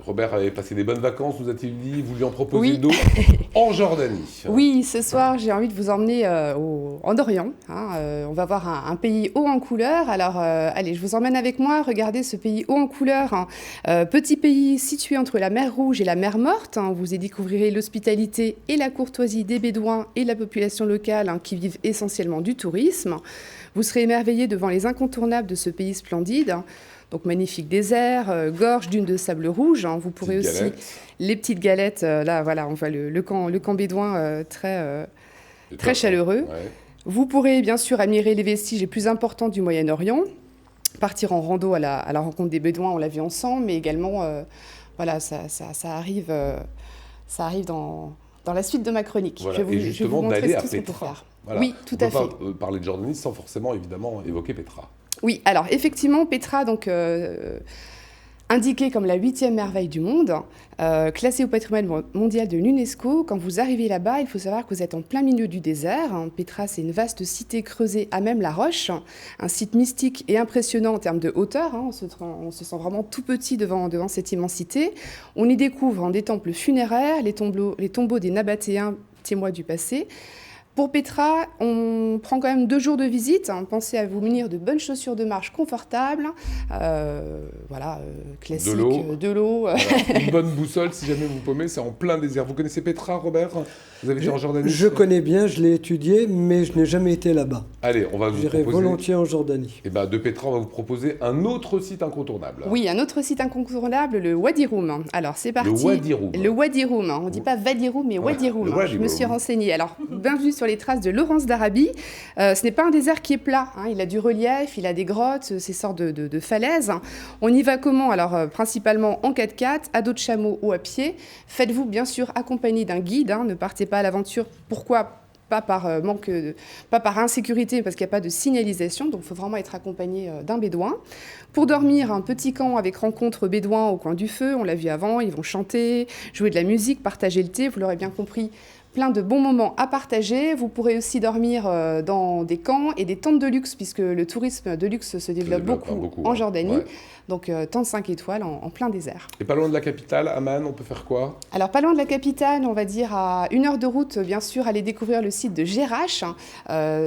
Robert avait passé des bonnes vacances, nous a-t-il dit, vous lui en proposez Oui. d'autres en Jordanie. Oui, ce soir, j'ai envie de vous emmener en Orient. On va voir un pays haut en couleur. Alors, allez, je vous emmène avec moi. Regardez ce pays haut en couleur. Petit pays situé entre la mer Rouge et la mer Morte. Vous y découvrirez l'hospitalité et la courtoisie des Bédouins et de la population locale qui vivent essentiellement du tourisme. Vous serez émerveillés devant les incontournables de ce pays splendide. Donc, magnifique désert, gorge dunes de sable rouge. Vous pourrez aussi les petites galettes. Là, voilà, on voit le camp bédouin très chaleureux. Ouais. Vous pourrez bien sûr admirer les vestiges les plus importants du Moyen-Orient, partir en rando à la rencontre des Bédouins, on l'a vu ensemble, mais également, voilà, ça arrive dans la suite de ma chronique. Voilà. Je vais vous montrer tout ce qu'on peut faire. Voilà. Oui, tout à fait. On peut pas parler de Jordanie sans forcément, évidemment, évoquer Petra. Oui, alors effectivement, Petra, donc indiquée comme la 8e merveille du monde, classée au patrimoine mondial de l'UNESCO. Quand vous arrivez là-bas, il faut savoir que vous êtes en plein milieu du désert. Petra, c'est une vaste cité creusée à même la roche, un site mystique et impressionnant en termes de hauteur. On se sent vraiment tout petit devant cette immensité. On y découvre des temples funéraires, les tombeaux des Nabatéens, témoins du passé. Pour Petra, on prend quand même 2 jours de visite. Pensez à vous munir de bonnes chaussures de marche confortables. Classique. De l'eau. Voilà. Une bonne boussole, si jamais vous paumez, c'est en plein désert. Vous connaissez Petra, Robert? Vous avez été en Jordanie? Je connais bien, je l'ai étudié, mais je n'ai jamais été là-bas. Allez, on va vous proposer... J'irai volontiers en Jordanie. Et de Petra, on va vous proposer un autre site incontournable. Oui, un autre site incontournable, le Wadi Rum. Alors, c'est parti. Le Wadi Rum. Le Wadi Rum. On ne dit pas Wadi Rum, mais Wadi Rum. Je me suis renseignée. Alors, bienvenue sur les traces de Laurence d'Arabie. Ce n'est pas un désert qui est plat. Il a du relief, il a des grottes, ces sortes de falaises. On y va comment? Alors, principalement en 4x4, à dos de chameau ou à pied. Faites-vous bien sûr accompagner d'un guide. Ne partez pas à l'aventure. Pourquoi? Pas par insécurité, parce qu'il n'y a pas de signalisation, donc il faut vraiment être accompagné d'un bédouin. Pour dormir, un petit camp avec rencontre bédouin au coin du feu, on l'a vu avant, ils vont chanter, jouer de la musique, partager le thé, vous l'aurez bien compris. Plein de bons moments à partager. Vous pourrez aussi dormir dans des camps et des tentes de luxe, puisque le tourisme de luxe se développe beaucoup en Jordanie. Ouais. Donc, tente 5 étoiles en plein désert. Et pas loin de la capitale, Amman, on peut faire quoi? Alors, pas loin de la capitale, on va dire à 1 heure de route, bien sûr, aller découvrir le site de Jerash.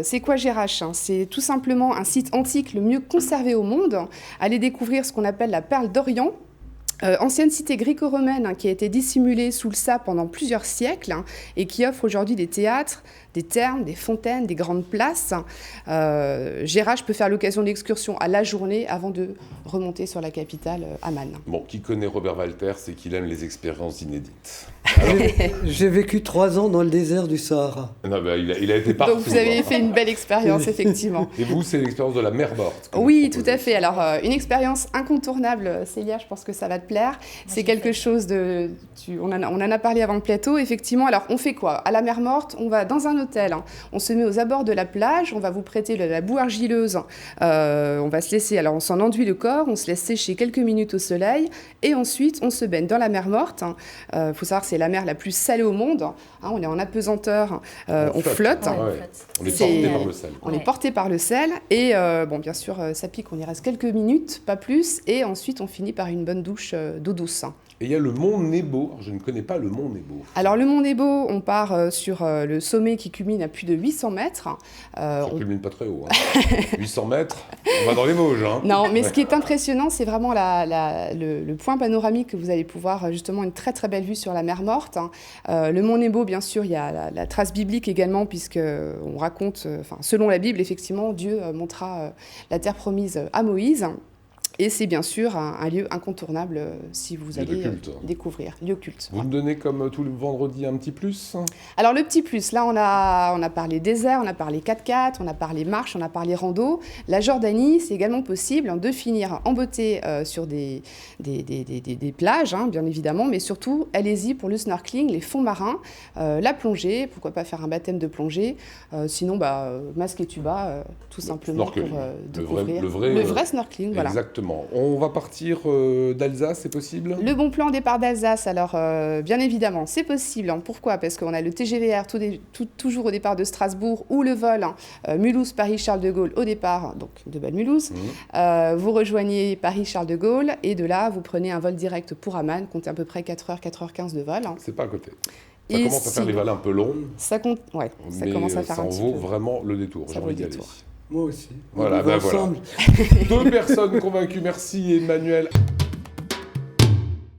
C'est quoi Jerash? C'est tout simplement un site antique le mieux conservé au monde. Aller découvrir ce qu'on appelle la perle d'Orient. Ancienne cité gréco-romaine qui a été dissimulée sous le sable pendant plusieurs siècles et qui offre aujourd'hui des théâtres, des thermes, des fontaines, des grandes places. Jerash peut faire l'occasion d'excursions à la journée avant de remonter sur la capitale, Amman. Bon, qui connaît Robert Walter, c'est qu'il aime les expériences inédites. J'ai vécu 3 ans dans le désert du Sahara. Non, il a été partout. Donc vous avez fait une belle expérience, effectivement. Et vous, c'est l'expérience de la mer Morte. Oui, tout à fait. Alors, une expérience incontournable, Célia, je pense que ça va te plaire. C'est quelque chose de... On en a parlé avant le plateau, effectivement. Alors, on fait quoi? À la mer Morte, on va dans un hôtel. On se met aux abords de la plage. On va vous prêter de la boue argileuse. On va se laisser... Alors, on s'en enduit le corps. On se laisse sécher quelques minutes au soleil. Et ensuite, on se baigne dans la mer Morte. Faut savoir que c'est la mer la plus salée au monde. On est en apesanteur. On flotte. On est porté par le sel. On est porté par le sel. Et bien sûr, ça pique. On y reste quelques minutes, pas plus. Et ensuite, on finit par une bonne douche d'eau douce. Et il y a le mont Nebo. Alors, je ne connais pas le mont Nebo. Alors, le mont Nebo, on part sur le sommet qui culmine à plus de 800 mètres. Ça ne culmine pas très haut. 800 mètres, on va dans les Vosges. Non, mais ce qui est impressionnant, c'est vraiment le point panoramique que vous allez pouvoir, justement, une très très belle vue sur la mer Morte. Le mont Nebo, bien sûr, il y a la trace biblique également, puisqu'on raconte, selon la Bible, effectivement, Dieu montra la terre promise à Moïse. Et c'est bien sûr un lieu incontournable si vous allez découvrir, lieu culte. Vous me donnez comme tout le vendredi un petit plus? Alors le petit plus, là on a parlé désert, on a parlé 4x4, on a parlé marche, on a parlé rando. La Jordanie, c'est également possible de finir en beauté sur des plages, bien évidemment, mais surtout allez-y pour le snorkeling, les fonds marins, la plongée, pourquoi pas faire un baptême de plongée, sinon masque et tuba, tout simplement pour découvrir le vrai snorkeling. Voilà. Exactement. Justement, on va partir d'Alsace, c'est possible? Le bon plan départ d'Alsace, alors bien évidemment, c'est possible. Hein. Pourquoi? Parce qu'on a le TGVR toujours au départ de Strasbourg ou le vol Mulhouse-Paris-Charles de Gaulle au départ, donc de Bâle-Mulhouse. Vous rejoignez Paris-Charles de Gaulle et de là, vous prenez un vol direct pour Amman, comptez à peu près 4h, 4h15 de vol. Hein. C'est pas à côté. Ça commence à faire les vallées un peu longs. Ça commence à faire un petit peu. Ça en vaut vraiment le détour. Ça vaut le détour. Moi aussi. Voilà, Ensemble. Deux personnes convaincues. Merci Emmanuel.